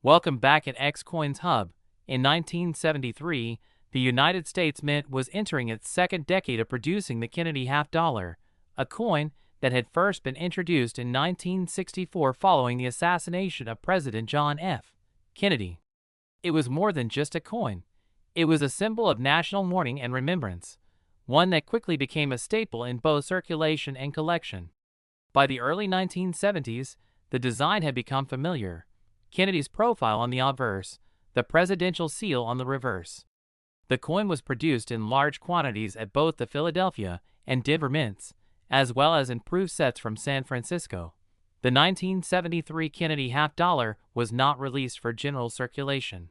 Welcome back at X Coins Hub. In 1973, the United States Mint was entering its second decade of producing the Kennedy half dollar, a coin that had first been introduced in 1964 following the assassination of President John F. Kennedy. It was more than just a coin. It was a symbol of national mourning and remembrance, one that quickly became a staple in both circulation and collection. By the early 1970s, the design had become familiar. Kennedy's profile on the obverse, the presidential seal on the reverse. The coin was produced in large quantities at both the Philadelphia and Denver mints, as well as in proof sets from San Francisco. The 1973 Kennedy half dollar was not released for general circulation.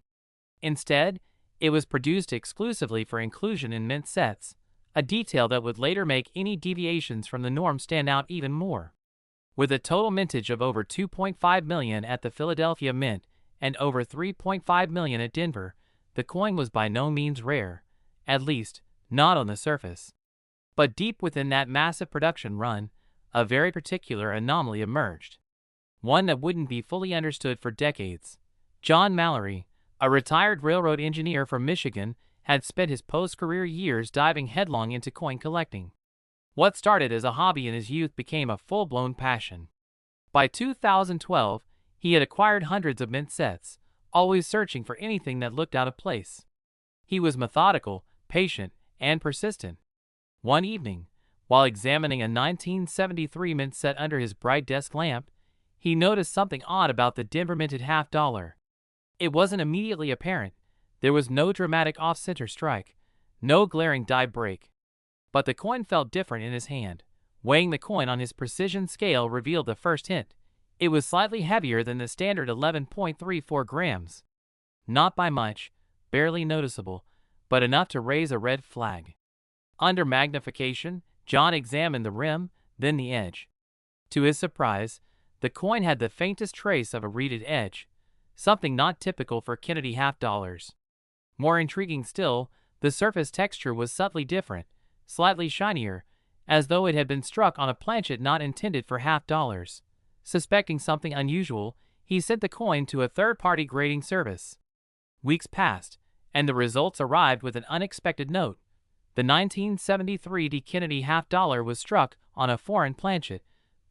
Instead, it was produced exclusively for inclusion in mint sets, a detail that would later make any deviations from the norm stand out even more. With a total mintage of over 2.5 million at the Philadelphia Mint and over 3.5 million at Denver, the coin was by no means rare, at least, not on the surface. But deep within that massive production run, a very particular anomaly emerged. One that wouldn't be fully understood for decades. John Mallory, a retired railroad engineer from Michigan, had spent his post-career years diving headlong into coin collecting. What started as a hobby in his youth became a full-blown passion. By 2012, he had acquired hundreds of mint sets, always searching for anything that looked out of place. He was methodical, patient, and persistent. One evening, while examining a 1973 mint set under his bright desk lamp, he noticed something odd about the Denver minted half dollar. It wasn't immediately apparent. There was no dramatic off-center strike, no glaring die break. But the coin felt different in his hand. Weighing the coin on his precision scale revealed the first hint. It was slightly heavier than the standard 11.34 grams. Not by much, barely noticeable, but enough to raise a red flag. Under magnification, John examined the rim, then the edge. To his surprise, the coin had the faintest trace of a reeded edge, something not typical for Kennedy half dollars. More intriguing still, the surface texture was subtly different, slightly shinier, as though it had been struck on a planchet not intended for half dollars. Suspecting something unusual, he sent the coin to a third-party grading service. Weeks passed, and the results arrived with an unexpected note. The 1973 D. Kennedy half dollar was struck on a foreign planchet,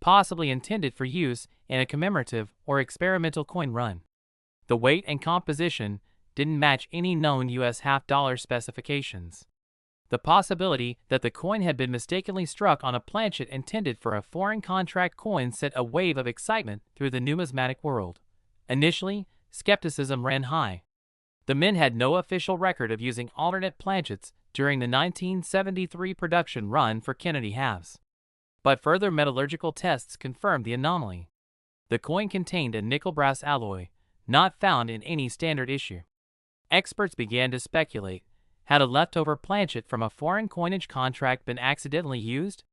possibly intended for use in a commemorative or experimental coin run. The weight and composition didn't match any known U.S. half dollar specifications. The possibility that the coin had been mistakenly struck on a planchet intended for a foreign contract coin sent a wave of excitement through the numismatic world. Initially, skepticism ran high. The Mint had no official record of using alternate planchets during the 1973 production run for Kennedy halves. But further metallurgical tests confirmed the anomaly. The coin contained a nickel-brass alloy, not found in any standard issue. Experts began to speculate. Had a leftover planchet from a foreign coinage contract been accidentally used?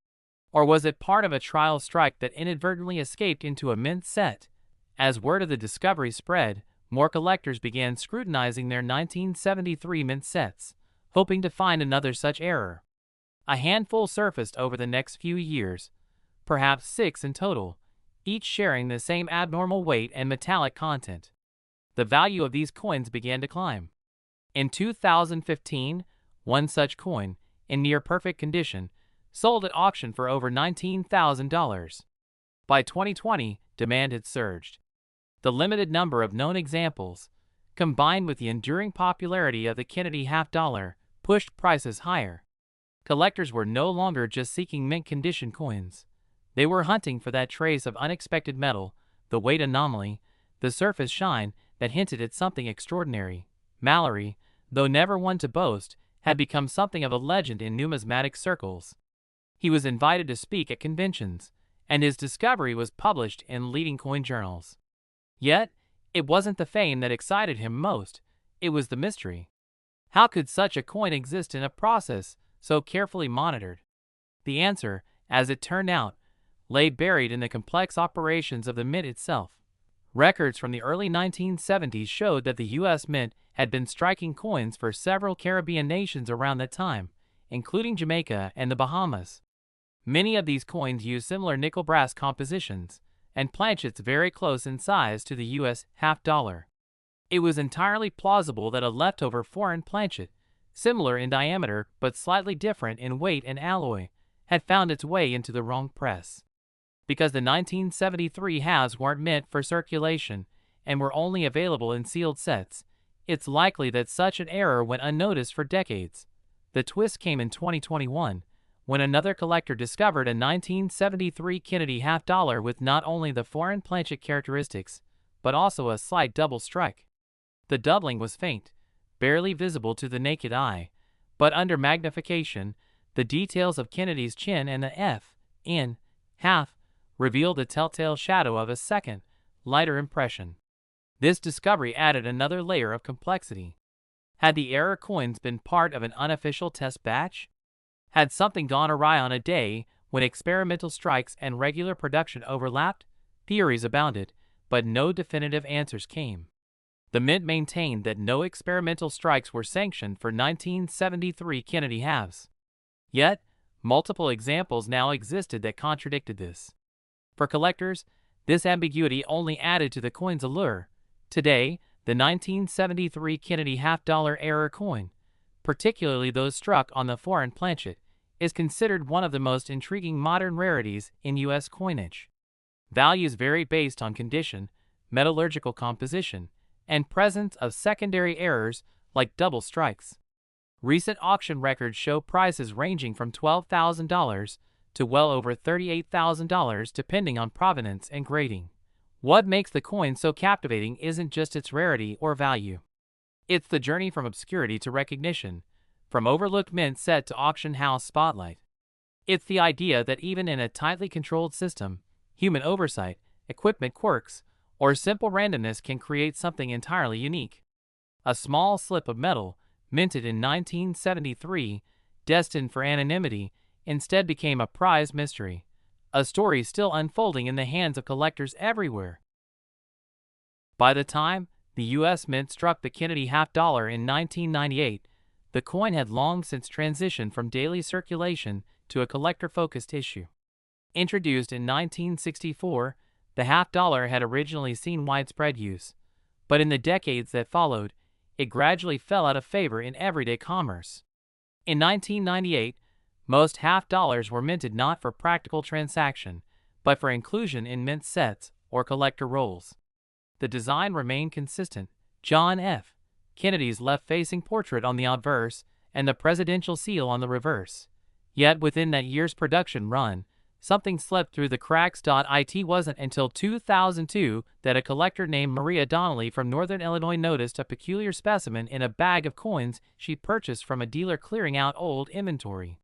Or was it part of a trial strike that inadvertently escaped into a mint set? As word of the discovery spread, more collectors began scrutinizing their 1973 mint sets, hoping to find another such error. A handful surfaced over the next few years, perhaps 6 in total, each sharing the same abnormal weight and metallic content. The value of these coins began to climb. In 2015, one such coin, in near-perfect condition, sold at auction for over $19,000. By 2020, demand had surged. The limited number of known examples, combined with the enduring popularity of the Kennedy half dollar, pushed prices higher. Collectors were no longer just seeking mint-condition coins. They were hunting for that trace of unexpected metal, the weight anomaly, the surface shine that hinted at something extraordinary. Mallory, though never one to boast, had become something of a legend in numismatic circles. He was invited to speak at conventions, and his discovery was published in leading coin journals. Yet, it wasn't the fame that excited him most, it was the mystery. How could such a coin exist in a process so carefully monitored? The answer, as it turned out, lay buried in the complex operations of the Mint itself. Records from the early 1970s showed that the U.S. Mint had been striking coins for several Caribbean nations around that time, including Jamaica and the Bahamas. Many of these coins use similar nickel-brass compositions, and planchets very close in size to the U.S. half dollar. It was entirely plausible that a leftover foreign planchet, similar in diameter but slightly different in weight and alloy, had found its way into the wrong press. Because the 1973 halves weren't meant for circulation and were only available in sealed sets, it's likely that such an error went unnoticed for decades. The twist came in 2021, when another collector discovered a 1973 Kennedy half-dollar with not only the foreign planchet characteristics, but also a slight double strike. The doubling was faint, barely visible to the naked eye, but under magnification, the details of Kennedy's chin and the F in half revealed the telltale shadow of a second, lighter impression. This discovery added another layer of complexity. Had the error coins been part of an unofficial test batch? Had something gone awry on a day when experimental strikes and regular production overlapped? Theories abounded, but no definitive answers came. The Mint maintained that no experimental strikes were sanctioned for 1973 Kennedy halves. Yet, multiple examples now existed that contradicted this. For collectors, this ambiguity only added to the coin's allure. Today, the 1973 Kennedy half-dollar error coin, particularly those struck on the foreign planchet, is considered one of the most intriguing modern rarities in U.S. coinage. Values vary based on condition, metallurgical composition, and presence of secondary errors like double strikes. Recent auction records show prices ranging from $12,000 to well over $38,000 depending on provenance and grading. What makes the coin so captivating isn't just its rarity or value. It's the journey from obscurity to recognition, from overlooked mint set to auction house spotlight. It's the idea that even in a tightly controlled system, human oversight, equipment quirks, or simple randomness can create something entirely unique. A small slip of metal, minted in 1973, destined for anonymity, instead became a prized mystery, a story still unfolding in the hands of collectors everywhere. By the time the U.S. Mint struck the Kennedy half-dollar in 1998, the coin had long since transitioned from daily circulation to a collector-focused issue. Introduced in 1964, the half-dollar had originally seen widespread use, but in the decades that followed, it gradually fell out of favor in everyday commerce. In 1998, most half-dollars were minted not for practical transaction, but for inclusion in mint sets or collector rolls. The design remained consistent: John F. Kennedy's left-facing portrait on the obverse and the presidential seal on the reverse. Yet within that year's production run, something slipped through the cracks. It wasn't until 2002 that a collector named Maria Donnelly from Northern Illinois noticed a peculiar specimen in a bag of coins she purchased from a dealer clearing out old inventory.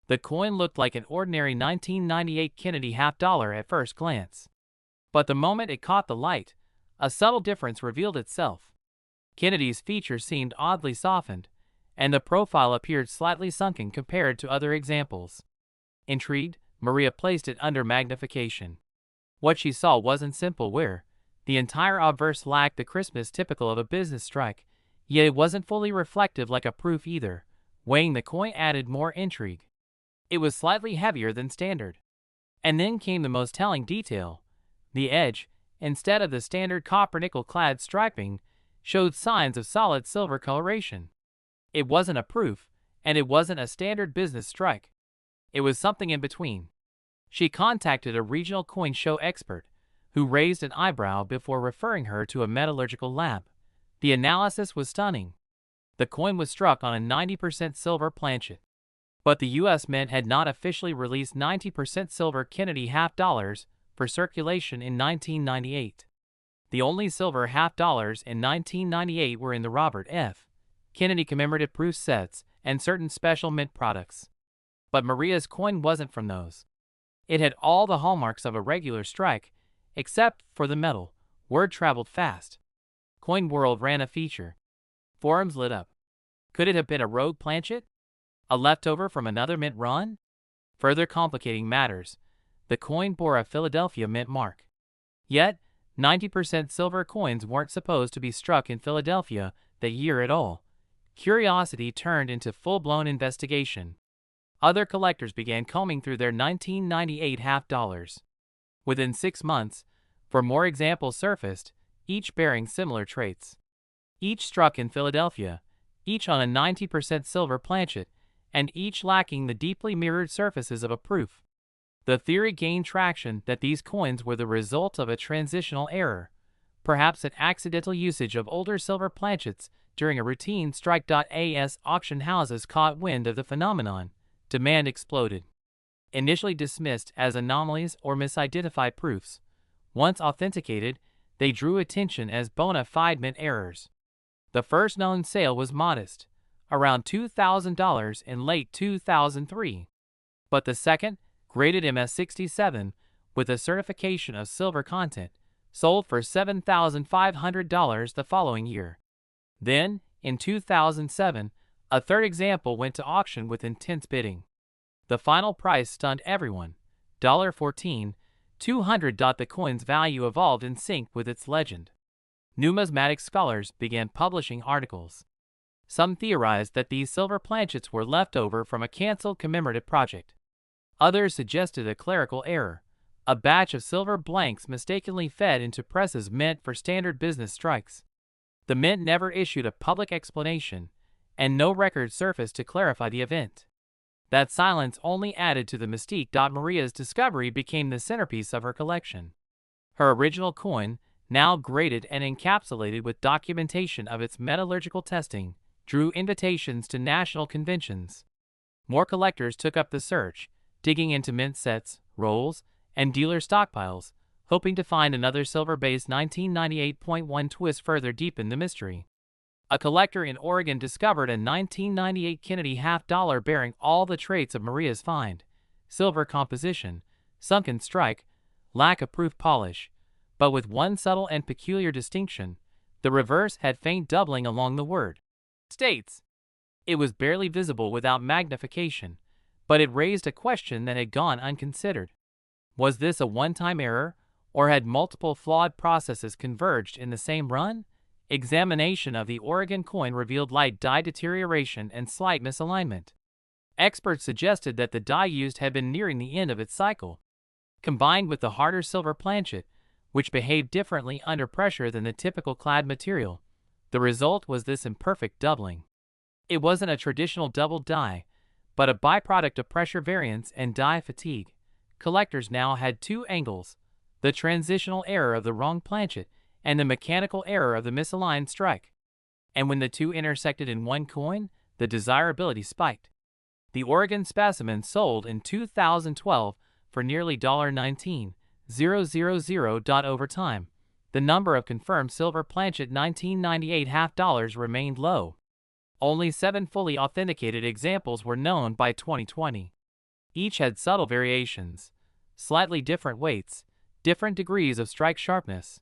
The coin looked like an ordinary 1998 Kennedy half-dollar at first glance. But the moment it caught the light, a subtle difference revealed itself. Kennedy's features seemed oddly softened, and the profile appeared slightly sunken compared to other examples. Intrigued, Maria placed it under magnification. What she saw wasn't simple wear. The entire obverse lacked the crispness typical of a business strike, yet it wasn't fully reflective like a proof either. Weighing the coin added more intrigue. It was slightly heavier than standard. And then came the most telling detail. The edge, instead of the standard copper-nickel clad striping, showed signs of solid silver coloration. It wasn't a proof, and it wasn't a standard business strike. It was something in between. She contacted a regional coin show expert, who raised an eyebrow before referring her to a metallurgical lab. The analysis was stunning. The coin was struck on a 90% silver planchet. But the U.S. Mint had not officially released 90% silver Kennedy half-dollars for circulation in 1998. The only silver half-dollars in 1998 were in the Robert F. Kennedy commemorative proof sets and certain special mint products. But Maria's coin wasn't from those. It had all the hallmarks of a regular strike, except for the metal. Word traveled fast. Coin World ran a feature. Forums lit up. Could it have been a rogue planchet? A leftover from another mint run? Further complicating matters, the coin bore a Philadelphia mint mark. Yet, 90% silver coins weren't supposed to be struck in Philadelphia that year at all. Curiosity turned into full-blown investigation. Other collectors began combing through their 1998 half-dollars. Within 6 months, 4 more examples surfaced, each bearing similar traits. each struck in Philadelphia, each on a 90% silver planchet, and each lacking the deeply mirrored surfaces of a proof. The theory gained traction that these coins were the result of a transitional error, perhaps an accidental usage of older silver planchets during a routine strike. As auction houses caught wind of the phenomenon, demand exploded. Initially dismissed as anomalies or misidentified proofs, once authenticated, they drew attention as bona fide mint errors. The first known sale was modest, around $2,000 in late 2003. But the second, graded MS-67, with a certification of silver content, sold for $7,500 the following year. Then, in 2007, a third example went to auction with intense bidding. The final price stunned everyone, $14,200. The coin's value evolved in sync with its legend. Numismatic scholars began publishing articles. Some theorized that these silver planchets were left over from a canceled commemorative project. Others suggested a clerical error, a batch of silver blanks mistakenly fed into presses meant for standard business strikes. The mint never issued a public explanation, and no record surfaced to clarify the event. That silence only added to the mystique. Maria's discovery became the centerpiece of her collection. Her original coin, now graded and encapsulated with documentation of its metallurgical testing, drew invitations to national conventions. More collectors took up the search, digging into mint sets, rolls, and dealer stockpiles, hoping to find another silver-based 1998.1 twist further deepen the mystery. A collector in Oregon discovered a 1998 Kennedy half-dollar bearing all the traits of Maria's find: silver composition, sunken strike, lack of proof polish, but with one subtle and peculiar distinction: the reverse had faint doubling along the word States. It was barely visible without magnification, but it raised a question that had gone unconsidered. Was this a one-time error, or had multiple flawed processes converged in the same run? Examination of the Oregon coin revealed light die deterioration and slight misalignment. Experts suggested that the die used had been nearing the end of its cycle. Combined with the harder silver planchet, which behaved differently under pressure than the typical clad material, the result was this imperfect doubling. It wasn't a traditional doubled die, but a byproduct of pressure variance and die fatigue. Collectors now had two angles: the transitional error of the wrong planchet and the mechanical error of the misaligned strike. And when the two intersected in one coin, the desirability spiked. The Oregon specimen sold in 2012 for nearly $19,000. Over time, the number of confirmed silver planchet 1998 half-dollars remained low. Only 7 fully authenticated examples were known by 2020. Each had subtle variations, slightly different weights, different degrees of strike sharpness,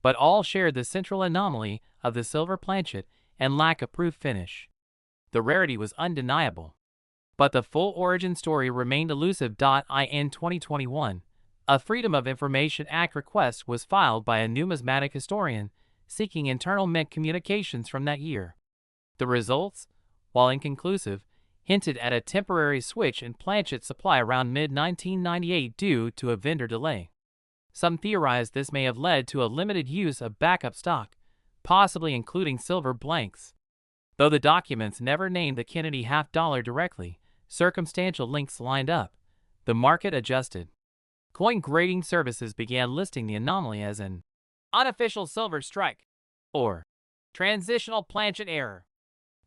but all shared the central anomaly of the silver planchet and lack of proof finish. The rarity was undeniable, but the full origin story remained elusive. In 2021, a Freedom of Information Act request was filed by a numismatic historian seeking internal mint communications from that year. The results, while inconclusive, hinted at a temporary switch in planchet supply around mid-1998 due to a vendor delay. Some theorized this may have led to a limited use of backup stock, possibly including silver blanks. Though the documents never named the Kennedy half-dollar directly, circumstantial links lined up. The market adjusted. Coin grading services began listing the anomaly as an unofficial silver strike or transitional planchet error.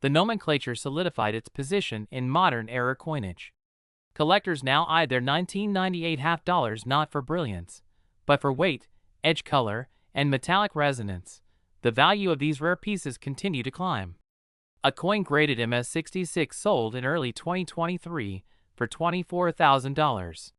The nomenclature solidified its position in modern error coinage. Collectors now eyed their 1998 half-dollars not for brilliance, but for weight, edge color, and metallic resonance. The value of these rare pieces continued to climb. A coin graded MS-66 sold in early 2023 for $24,000.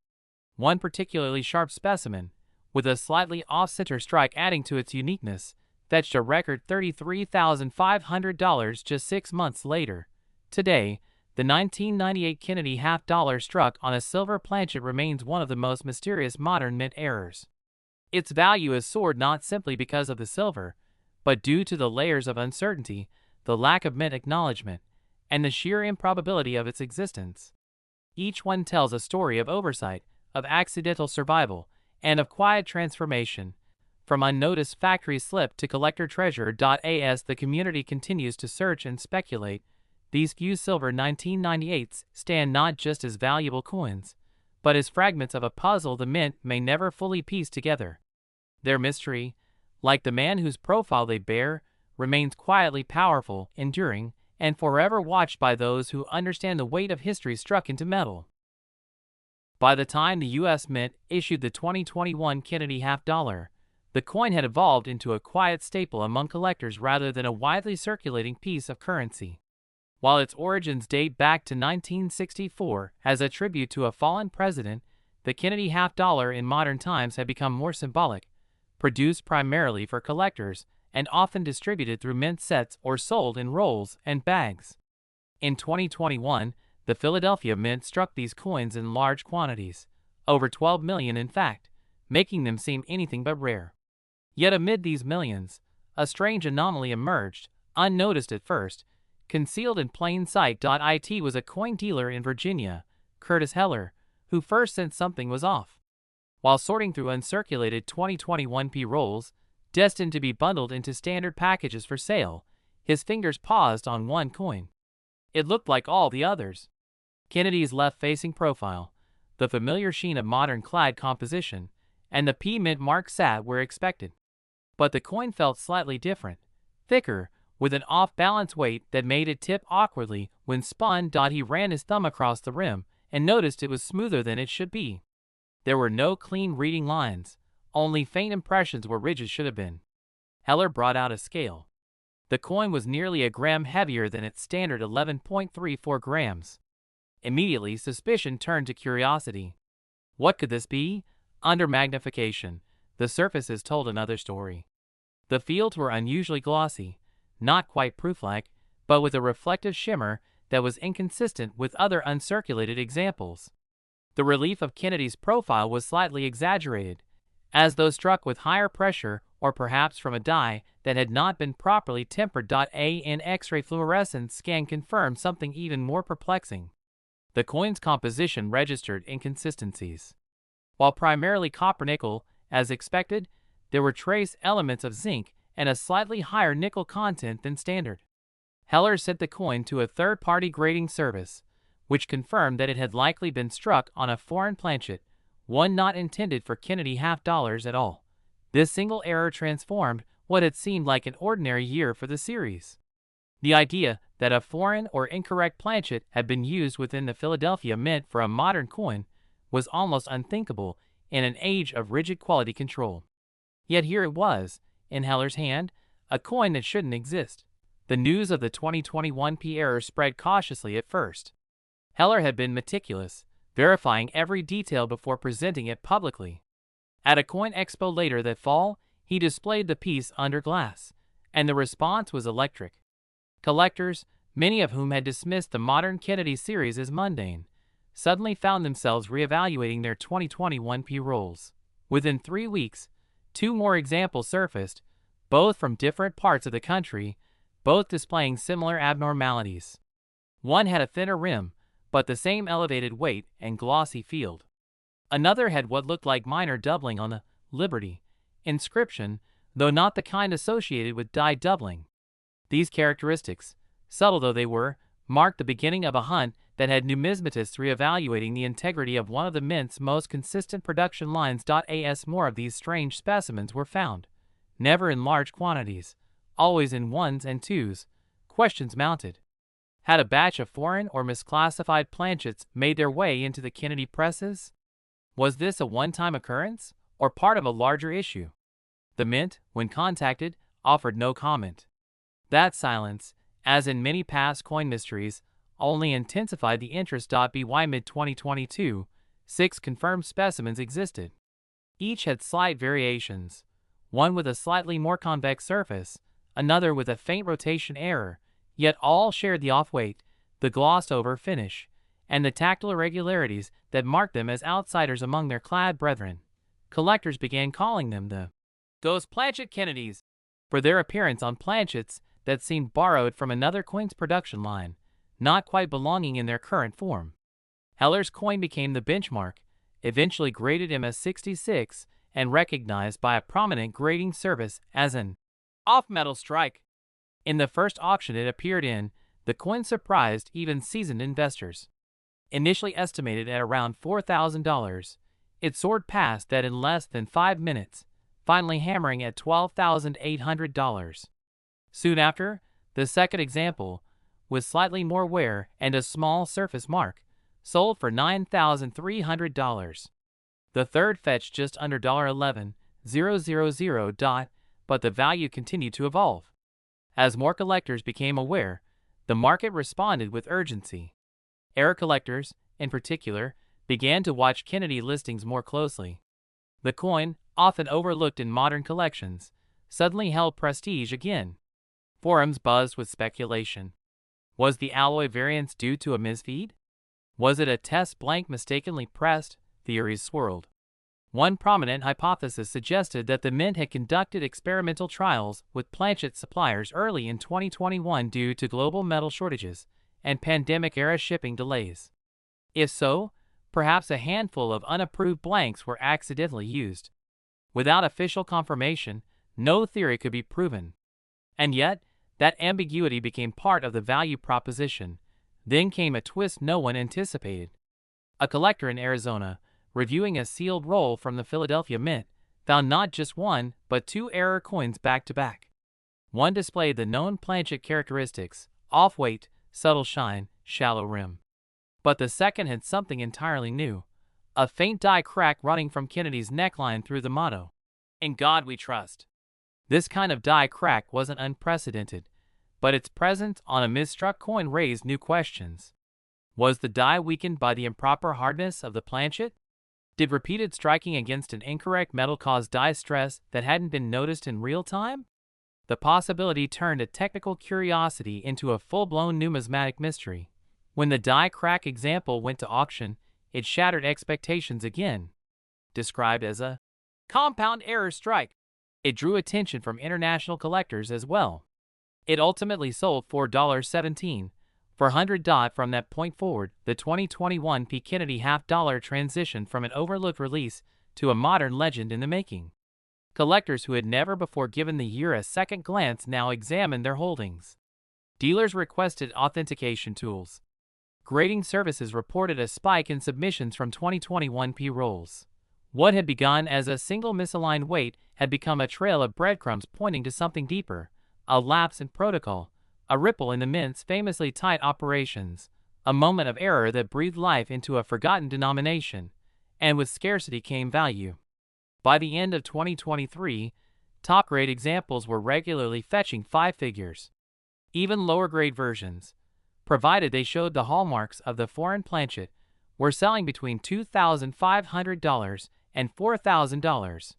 One particularly sharp specimen, with a slightly off-center strike adding to its uniqueness, fetched a record $33,500 just 6 months later. Today, the 1998 Kennedy half-dollar struck on a silver planchet remains one of the most mysterious modern mint errors. Its value has soared not simply because of the silver, but due to the layers of uncertainty, the lack of mint acknowledgement, and the sheer improbability of its existence. Each one tells a story of oversight, of accidental survival, and of quiet transformation, From unnoticed factory slip to collector treasure. As the community continues to search and speculate, these few silver 1998s stand not just as valuable coins, but as fragments of a puzzle the mint may never fully piece together. Their mystery, like the man whose profile they bear, remains quietly powerful, enduring, and forever watched by those who understand the weight of history struck into metal. By the time the U.S. Mint issued the 2021 Kennedy half-dollar, the coin had evolved into a quiet staple among collectors rather than a widely circulating piece of currency. While its origins date back to 1964 as a tribute to a fallen president, the Kennedy half-dollar in modern times had become more symbolic, produced primarily for collectors, and often distributed through mint sets or sold in rolls and bags. In 2021, the Philadelphia Mint struck these coins in large quantities, over 12 million in fact, making them seem anything but rare. Yet amid these millions, a strange anomaly emerged, unnoticed at first, concealed in plain sight. It was a coin dealer in Virginia, Curtis Heller, who first sensed something was off. While sorting through uncirculated 2021 P rolls, destined to be bundled into standard packages for sale, his fingers paused on one coin. It looked like all the others. Kennedy's left-facing profile, the familiar sheen of modern clad composition, and the P mint mark sat where expected. But the coin felt slightly different, thicker, with an off-balance weight that made it tip awkwardly when spun. He ran his thumb across the rim and noticed it was smoother than it should be. There were no clean reading lines, only faint impressions where ridges should have been. Heller brought out a scale. The coin was nearly a gram heavier than its standard 11.34 grams. Immediately, suspicion turned to curiosity. What could this be? Under magnification, the surfaces told another story. The fields were unusually glossy, not quite proof-like, but with a reflective shimmer that was inconsistent with other uncirculated examples. The relief of Kennedy's profile was slightly exaggerated, as though struck with higher pressure or perhaps from a die that had not been properly tempered. An X-ray fluorescence scan confirmed something even more perplexing. The coin's composition registered inconsistencies. While primarily copper-nickel, as expected, there were trace elements of zinc and a slightly higher nickel content than standard. Heller sent the coin to a third-party grading service, which confirmed that it had likely been struck on a foreign planchet, one not intended for Kennedy half-dollars at all. This single error transformed what had seemed like an ordinary year for the series. The idea that a foreign or incorrect planchet had been used within the Philadelphia Mint for a modern coin was almost unthinkable in an age of rigid quality control. Yet here it was, in Heller's hand, a coin that shouldn't exist. The news of the 2021 P error spread cautiously at first. Heller had been meticulous, verifying every detail before presenting it publicly. At a coin expo later that fall, he displayed the piece under glass, and the response was electric. Collectors, many of whom had dismissed the modern Kennedy series as mundane, suddenly found themselves reevaluating their 2021 P rolls. Within 3 weeks, 2 more examples surfaced, both from different parts of the country, both displaying similar abnormalities. One had a thinner rim, but the same elevated weight and glossy field. Another had what looked like minor doubling on the Liberty inscription, though not the kind associated with die doubling. These characteristics, subtle though they were, marked the beginning of a hunt that had numismatists reevaluating the integrity of one of the mint's most consistent production lines. As more of these strange specimens were found, never in large quantities, always in ones and twos, questions mounted. Had a batch of foreign or misclassified planchets made their way into the Kennedy presses? Was this a one-time occurrence, or part of a larger issue? The Mint, when contacted, offered no comment. That silence, as in many past coin mysteries, only intensified the interest. By mid-2022, 6 confirmed specimens existed. Each had slight variations, one with a slightly more convex surface, another with a faint rotation error, yet all shared the off-weight, the glossed-over finish, and the tactile irregularities that marked them as outsiders among their clad brethren. Collectors began calling them those planchet Kennedys, for their appearance on planchets that seemed borrowed from another coin's production line, not quite belonging in their current form. Heller's coin became the benchmark, eventually graded MS-66 and recognized by a prominent grading service as an off-metal strike. In the first auction it appeared in, the coin surprised even seasoned investors. Initially estimated at around $4,000, it soared past that in less than 5 minutes, finally hammering at $12,800. Soon after, the second example, with slightly more wear and a small surface mark, sold for $9,300. The third fetched just under $11,000, but the value continued to evolve. As more collectors became aware, the market responded with urgency. Era collectors, in particular, began to watch Kennedy listings more closely. The coin, often overlooked in modern collections, suddenly held prestige again. Forums buzzed with speculation. Was the alloy variance due to a misfeed? Was it a test blank mistakenly pressed? Theories swirled. One prominent hypothesis suggested that the mint had conducted experimental trials with planchet suppliers early in 2021 due to global metal shortages and pandemic-era shipping delays. If so, perhaps a handful of unapproved blanks were accidentally used. Without official confirmation, no theory could be proven. And yet, that ambiguity became part of the value proposition. Then came a twist no one anticipated. A collector in Arizona, reviewing a sealed roll from the Philadelphia Mint, found not just one, but two error coins back-to-back. One displayed the known planchet characteristics, off-weight, subtle shine, shallow rim. But the second had something entirely new, a faint die crack running from Kennedy's neckline through the motto, "In God We Trust." This kind of die crack wasn't unprecedented, but its presence on a misstruck coin raised new questions. Was the die weakened by the improper hardness of the planchet? Did repeated striking against an incorrect metal cause die stress that hadn't been noticed in real time? The possibility turned a technical curiosity into a full-blown numismatic mystery. When the die crack example went to auction, it shattered expectations again. Described as a compound error strike, it drew attention from international collectors as well. It ultimately sold for $17 for $100. From that point forward, the 2021 P. Kennedy half-dollar transitioned from an overlooked release to a modern legend in the making. Collectors who had never before given the year a second glance now examined their holdings. Dealers requested authentication tools. Grading services reported a spike in submissions from 2021 P rolls. What had begun as a single misaligned weight had become a trail of breadcrumbs pointing to something deeper, a lapse in protocol, a ripple in the mint's famously tight operations, a moment of error that breathed life into a forgotten denomination, and with scarcity came value. By the end of 2023, top-grade examples were regularly fetching 5 figures. Even lower-grade versions, provided they showed the hallmarks of the foreign planchet, were selling between $2,500 and $4,000.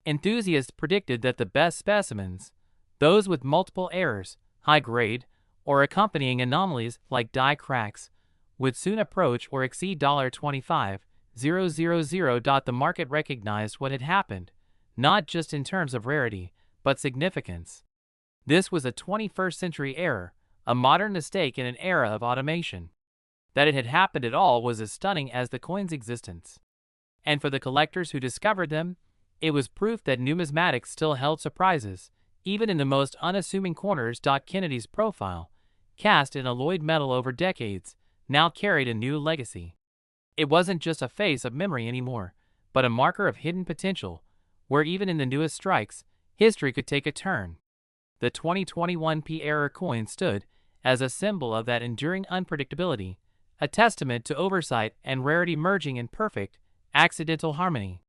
Enthusiasts predicted that the best specimens, those with multiple errors, high grade, or accompanying anomalies like die cracks, would soon approach or exceed $25,000. The market recognized what had happened, not just in terms of rarity, but significance. This was a 21st century error, a modern mistake in an era of automation. That it had happened at all was as stunning as the coin's existence. And for the collectors who discovered them, it was proof that numismatics still held surprises, even in the most unassuming corners. Kennedy's profile, cast in alloyed metal over decades, now carried a new legacy. It wasn't just a face of memory anymore, but a marker of hidden potential, where even in the newest strikes, history could take a turn. The 2021 P error coin stood as a symbol of that enduring unpredictability, a testament to oversight and rarity merging in perfect, accidental harmony.